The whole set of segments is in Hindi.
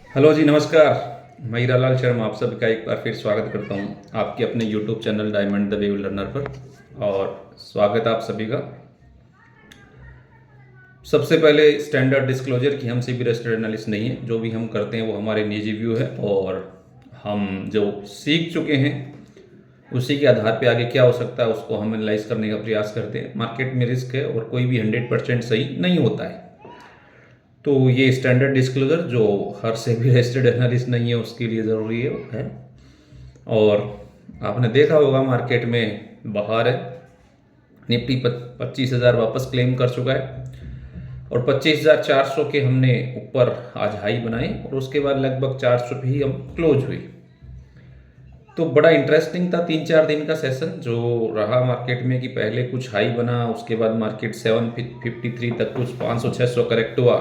हेलो जी, नमस्कार। मैं हीरालाल शर्मा आप सभी का एक बार फिर स्वागत करता हूं आपके अपने YouTube channel diamond the wave learner पर। और स्वागत है आप सभी का। सबसे पहले स्टैंडर्ड डिस्क्लोजर कि हम सीबी रजिस्टर्ड एनालिस्ट नहीं है। जो भी हम करते हैं वो हमारे निजी व्यू है और हम जो सीख चुके हैं उसी के आधार पे आगे क्या हो सकता है उसको हम एनालाइज करने का प्रयास करते हैं। मार्केट में रिस्क है और कोई भी 100% सही नहीं होता है। तो ये स्टैंडर्ड डिस्क्लोजर जो हर से भी रजिस्टर्ड एनालिस्ट नहीं है उसके लिए ज़रूरी है। और आपने देखा होगा मार्केट में बाहर है, निफ्टी 25,000 वापस क्लेम कर चुका है और 25,400 के हमने ऊपर आज हाई बनाए और उसके बाद लगभग 400 पे ही हम क्लोज हुए। तो बड़ा इंटरेस्टिंग था 3-4 दिन का सेशन जो रहा मार्केट में कि पहले कुछ हाई बना, उसके बाद मार्केट 753 तक कुछ 500-600 करेक्ट हुआ,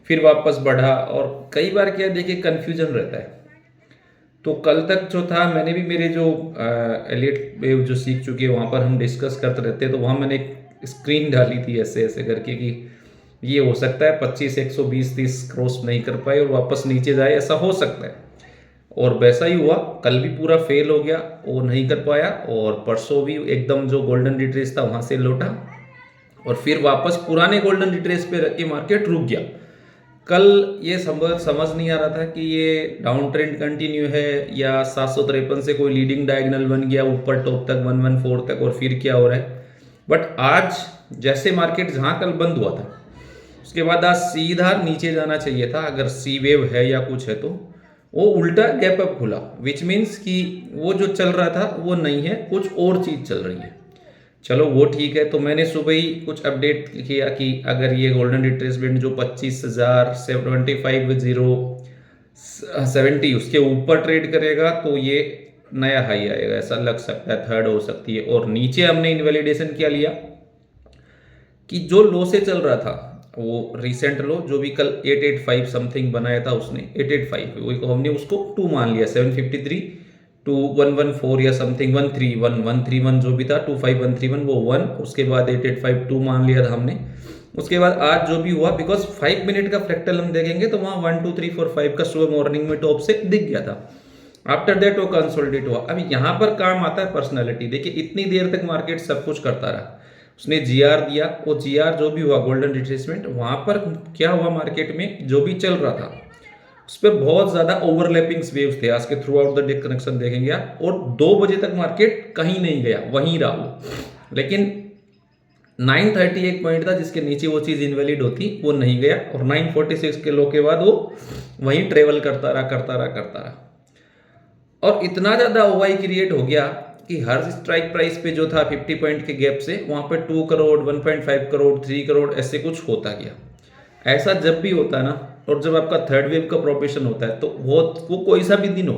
फिर वापस बढ़ा। और कई बार क्या देखिए कन्फ्यूजन रहता है। तो कल तक जो था मैंने भी मेरे जो एलियट वेव जो सीख चुके हैं वहाँ पर हम डिस्कस करते रहते हैं। तो वहाँ मैंने एक स्क्रीन डाली थी ऐसे ऐसे करके कि ये हो सकता है 25 120 30 क्रॉस नहीं कर पाए और वापस नीचे जाए, ऐसा हो सकता है। और वैसा ही हुआ, कल भी पूरा फेल हो गया, वो नहीं कर पाया। और परसों भी एकदम जो गोल्डन रिट्रेस था वहाँ से लौटा और फिर वापस पुराने गोल्डन रिट्रेस पे रख के मार्केट रुक गया। कल ये समझ नहीं आ रहा था कि ये डाउन ट्रेंड कंटिन्यू है या 753 से कोई लीडिंग डायगोनल बन गया ऊपर टॉप तक 114 तक और फिर क्या हो रहा है। बट आज जैसे मार्केट जहाँ कल बंद हुआ था उसके बाद आज सीधा नीचे जाना चाहिए था। अगर सी वेव है या कुछ है तो वो उल्टा गैप अप खुला, विच मीन्स कि वो जो चल रहा था वो नहीं है, कुछ और चीज चल रही है। चलो वो ठीक है। तो मैंने सुबह ही कुछ अपडेट किया कि अगर ये गोल्डन रिट्रेसमेंट जो 25,070 उसके ऊपर ट्रेड करेगा तो ये नया हाई आएगा, ऐसा लग सकता है, थर्ड हो सकती है। और नीचे हमने इनवैलिडेशन क्या लिया कि जो लो से चल रहा था वो रिसेंट लो जो भी कल 885 समथिंग बनाया था उसने 885 वही को हमने उसको 2 मान लिया। 753 टू 114 या समथिंग 131 जो भी था 25131 वो 1, उसके बाद 885 2 मान लिया था हमने। उसके बाद आज जो भी हुआ बिकॉज 5 मिनट का फ्रैक्टल हम देखेंगे तो वहाँ 1 2 3 4 5 का सुबह मॉर्निंग में टॉप से दिख गया था। आफ्टर दैट वो कंसोलिडेट हुआ। अभी यहाँ पर काम आता है पर्सनैलिटी। देखिए इतनी देर तक मार्केट सब कुछ करता रहा, उसने जीआर दिया, वो जीआर जो भी हुआ गोल्डन रिट्रेसमेंट वहां पर क्या हुआ मार्केट में जो भी चल रहा था उस पर बहुत ज्यादा ओवरलैपिंग वेव्स थे। आज के through out the day connection देखेंगे आप, और 2 बजे तक मार्केट कहीं नहीं गया, वहीं रहा वो। लेकिन 930 एक पॉइंट था जिसके नीचे वो चीज इनवैलिड होती, वो नहीं गया और 946 के लो के बाद वो वहीं ट्रेवल करता रहा। और इतना ज्यादा ओवाई क्रिएट हो गया कि हर स्ट्राइक प्राइस पे जो था 50 पॉइंट के गैप से वहां पे 2 करोड़ 1.5 करोड़ 3 करोड़ ऐसे कुछ होता गया। ऐसा जब भी होता है ना, और जब आपका थर्ड वेव का प्रोपेशन होता है तो वो कोई सा भी दिन हो,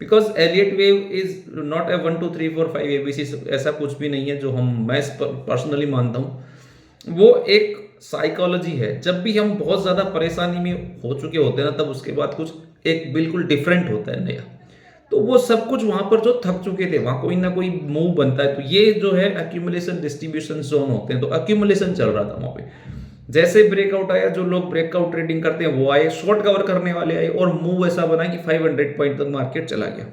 because Elliott wave is not a 1 2 3 4 5 ABC, ऐसा कुछ भी नहीं है जो मैं पर्सनली मानता हूँ। वो एक साइकोलॉजी है। जब भी हम बहुत ज्यादा परेशानी में हो चुके होते हैं ना तब उसके बाद कुछ एक बिल्कुल डिफरेंट होता है नया। तो वो सब कुछ वहां पर जो थक चुके थे वहां कोई ना कोई मूव बनता है। तो ये जो है अक्यूमुलेशन डिस्ट्रीब्यूशन जोन होते हैं, तो अक्यूमुलेशन चल रहा था वहां पे। जैसे ब्रेकआउट आया, जो लोग ब्रेकआउट ट्रेडिंग करते हैं वो आए, शॉर्ट कवर करने वाले आए और मूव ऐसा बना कि 500 पॉइंट तक मार्केट चला गया।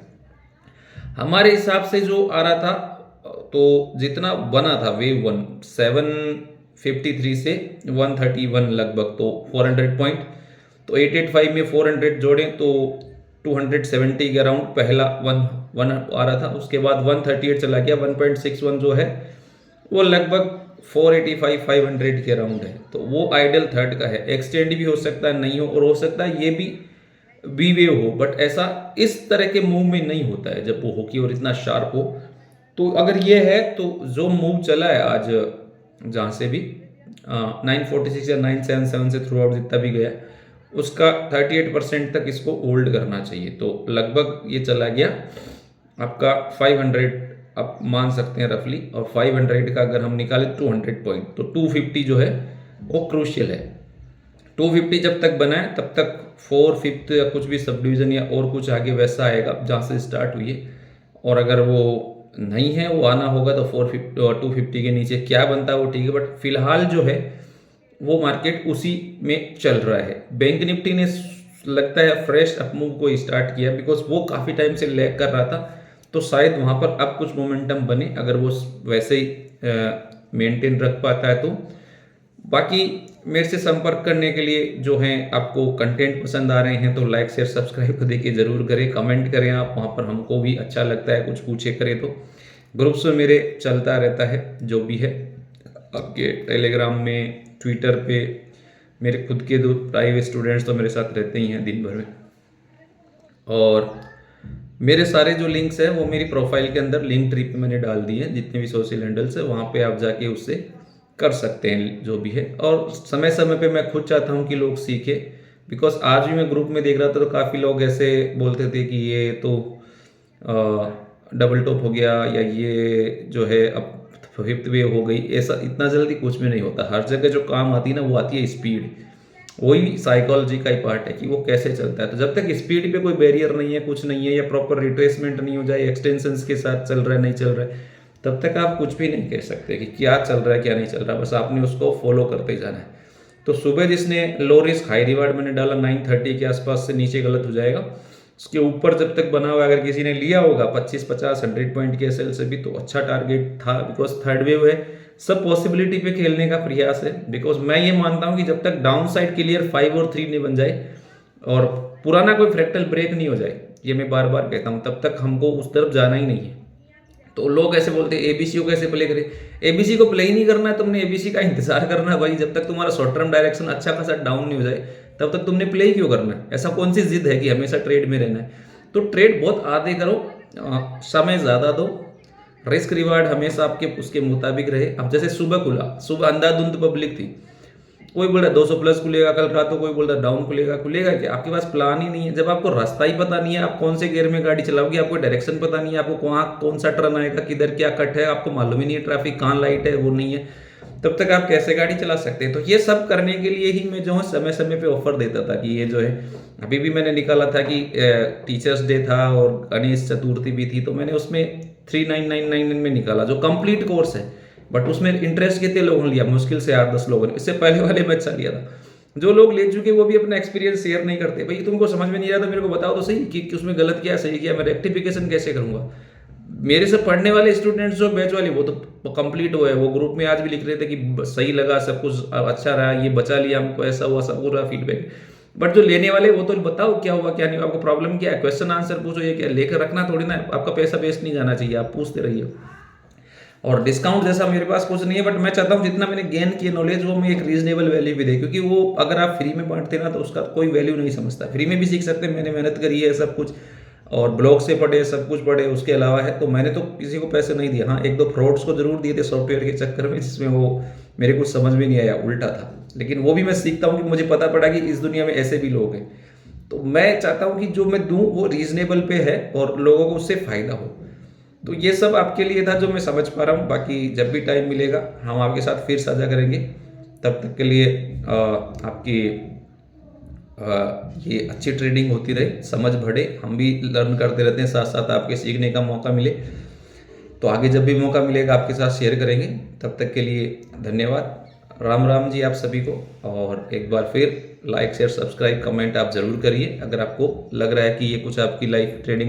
हमारे हिसाब से जो आ रहा था तो जितना बना था वेव 1 753 से 131 लगभग, तो 400 पॉइंट। तो 885 में 400 जोड़े तो 270 के अराउंड पहला वन आ रहा था। उसके बाद 138 चला गया, 1.61 जो है वो लगभग 485 500 के अराउंड है। तो वो आइडल थर्ड का है, एक्सटेंड भी हो सकता है नहीं हो, और हो सकता है ये भी बी वेव हो, बट ऐसा इस तरह के मूव में नहीं होता है जब वो हो कि और इतना शार्प हो। तो अगर ये है तो जो मूव चला है आज जहाँ से भी 946 या 977 से थ्रू आउट जितना भी गया उसका 38% तक इसको होल्ड करना चाहिए। तो लगभग ये चला गया आपका 500 आप मान सकते हैं रफली, और 500 का अगर हम निकाले 200 पॉइंट तो 250 जो है वो क्रूशियल है। 250 जब तक बना है तब तक 4/5 या कुछ भी सब डिवीजन या और कुछ आगे वैसा आएगा जहाँ से स्टार्ट हुई है। और अगर वो नहीं है, वो आना होगा तो 250 के नीचे क्या बनता है वो ठीक है, बट फिलहाल जो है वो मार्केट उसी में चल रहा है। बैंक निफ्टी ने लगता है फ्रेश अपमूव को स्टार्ट किया, बिकॉज वो काफ़ी टाइम से लैग कर रहा था। तो शायद वहाँ पर अब कुछ मोमेंटम बने अगर वो वैसे ही मेंटेन रख पाता है तो। बाकी मेरे से संपर्क करने के लिए जो हैं, आपको कंटेंट पसंद आ रहे हैं तो लाइक शेयर सब्सक्राइब देखिए ज़रूर करें, कमेंट करें आप, वहाँ पर हमको भी अच्छा लगता है कुछ पूछे करें तो। ग्रुप्स में मेरे चलता रहता है जो भी है, आपके टेलीग्राम में, ट्विटर पे मेरे खुद के 2 प्राइवेट स्टूडेंट्स तो मेरे साथ रहते ही हैं दिन भर में। और मेरे सारे जो लिंक्स हैं वो मेरी प्रोफाइल के अंदर लिंक ट्री पे मैंने डाल दिए हैं, जितने भी सोशल हैंडल्स है वहाँ पे आप जाके उससे कर सकते हैं जो भी है। और समय समय पे मैं खुद चाहता हूँ कि लोग सीखें, बिकॉज आज भी मैं ग्रुप में देख रहा था तो काफ़ी लोग ऐसे बोलते थे कि ये तो डबल टॉप हो गया या ये जो है अब फिफ्थ वेव हो गई। ऐसा इतना जल्दी कुछ भी नहीं होता। हर जगह जो काम आती है ना वो आती है स्पीड। वही साइकोलॉजी का ही पार्ट है कि वो कैसे चलता है। तो जब तक स्पीड पे कोई बैरियर नहीं है, कुछ नहीं है, या प्रॉपर रिट्रेसमेंट नहीं हो जाए, एक्सटेंशंस के साथ चल रहा है नहीं चल रहा है, तब तक आप कुछ भी नहीं कह सकते कि क्या चल रहा है क्या नहीं चल रहा। बस आपने उसको फॉलो करते ही जाना है। तो सुबह जिसने लो रिस्क हाई रिवार्ड मैंने डाला 9:30 के आसपास से नीचे गलत हो जाएगा। उसके ऊपर जब तक बना हुआ अगर किसी ने लिया होगा 25, 50, 100 पॉइंट के एसएल से भी तो अच्छा टारगेट था, बिकॉज थर्ड वेव है। सब पॉसिबिलिटी पे खेलने का प्रयास है, बिकॉज मैं ये मानता हूँ कि जब तक डाउन साइड क्लियर 5 और 3 नहीं बन जाए और पुराना कोई फ्रैक्टल ब्रेक नहीं हो जाए, ये मैं बार बार कहता हूँ, तब तक हमको उस तरफ जाना ही नहीं है। तो लोग ऐसे बोलते हैं एबीसी को कैसे प्ले करें। एबीसी को प्ले ही नहीं करना है तुमने, एबीसी का इंतजार करना है भाई। जब तक तुम्हारा शॉर्ट टर्म डायरेक्शन अच्छा खासा डाउन नहीं हो जाए तब तक तुमने प्ले ही क्यों करना है। ऐसा कौन सी जिद है कि हमेशा ट्रेड में रहना है। तो ट्रेड बहुत आधे करो, समय ज़्यादा दो, रिस्क रिवार्ड हमेशा आपके उसके मुताबिक रहे। अब जैसे सुबह खुला, सुबह अंधाधुंध पब्लिक थी, कोई बोल रहा है 200 प्लस खुलेगा कल रात को, कोई बोल रहा है डाउन खुलेगा। खुलेगा क्या? आपके पास प्लान ही नहीं है। जब आपको रास्ता ही पता नहीं है, आप कौन से गियर में गाड़ी चलाओगे, आपको डायरेक्शन पता नहीं है, आपको कहाँ कौन सा टर्न आएगा, किधर क्या कट है, आपको मालूम ही नहीं है, ट्रैफिक कहाँ लाइट है वो नहीं है, तब तक आप कैसे गाड़ी चला सकते हैं। तो ये सब करने के लिए ही मैं जो है समय समय पे ऑफर देता था कि ये जो है, अभी भी मैंने निकाला था कि टीचर्स डे था और गणेश चतुर्थी भी थी, तो मैंने उसमें 3999 में निकाला जो कंप्लीट कोर्स है। बट उसमें इंटरेस्ट कितने लोगों ने लिया? मुश्किल से 8-10 लोगों ने। इससे पहले वाले में अच्छा लिया था। जो लोग ले चुके वो भी अपना एक्सपीरियंस शेयर नहीं करते। भाई तुमको समझ में नहीं आया तो मेरे को बताओ तो सही कि उसमें गलत क्या सही किया, मैं रेक्टिफिकेशन कैसे करूंगा। मेरे से पढ़ने वाले स्टूडेंट्स जो बैच वाले वो तो कंप्लीट हुए, वो ग्रुप में आज भी लिख रहे थे कि सही लगा, सब कुछ अच्छा रहा, ये बचा लिया हमको, ऐसा हुआ, सब पूरा फीडबैक। बट जो लेने वाले वो तो बताओ क्या हुआ क्या नहीं हुआ, आपको प्रॉब्लम क्या है, क्वेश्चन आंसर पूछो। ये क्या लेकर रखना थोड़ी ना, आपका पैसा वेस्ट नहीं जाना चाहिए, आप पूछते रहिए। और डिस्काउंट जैसा मेरे पास कुछ नहीं है, बट मैं चाहता हूँ जितना मैंने गेन किया नॉलेज वो मैं एक रीजनेबल वैल्यू भी दे, क्योंकि वो अगर आप फ्री में बांटते ना तो उसका कोई वैल्यू नहीं समझता। फ्री में भी सीख सकते हैं, मैंने मेहनत करी है सब कुछ, और ब्लॉग से पढ़े, सब कुछ पढ़े, उसके अलावा है तो मैंने तो किसी को पैसे नहीं दिए। हाँ, 1-2 फ्रॉड्स को जरूर दिए थे सॉफ्टवेयर के चक्कर में, जिसमें वो मेरे कुछ समझ में नहीं आया, उल्टा था। लेकिन वो भी मैं सीखता हूँ कि मुझे पता पड़ा कि इस दुनिया में ऐसे भी लोग हैं। तो मैं चाहता हूँ कि जो मैं दूँ वो रीजनेबल पे है और लोगों को उससे फायदा हो। तो ये सब आपके लिए था जो मैं समझ पा रहा हूँ। बाकी जब भी टाइम मिलेगा हम आपके साथ फिर साझा करेंगे। तब तक के लिए आपकी ये अच्छी ट्रेडिंग होती रहे, समझ बढ़े, हम भी लर्न करते रहते हैं, साथ साथ आपके सीखने का मौका मिले। तो आगे जब भी मौका मिलेगा आपके साथ शेयर करेंगे। तब तक के लिए धन्यवाद। राम राम जी आप सभी को। और एक बार फिर लाइक शेयर सब्सक्राइब कमेंट आप ज़रूर करिए अगर आपको लग रहा है कि ये कुछ आपकी लाइफ ट्रेडिंग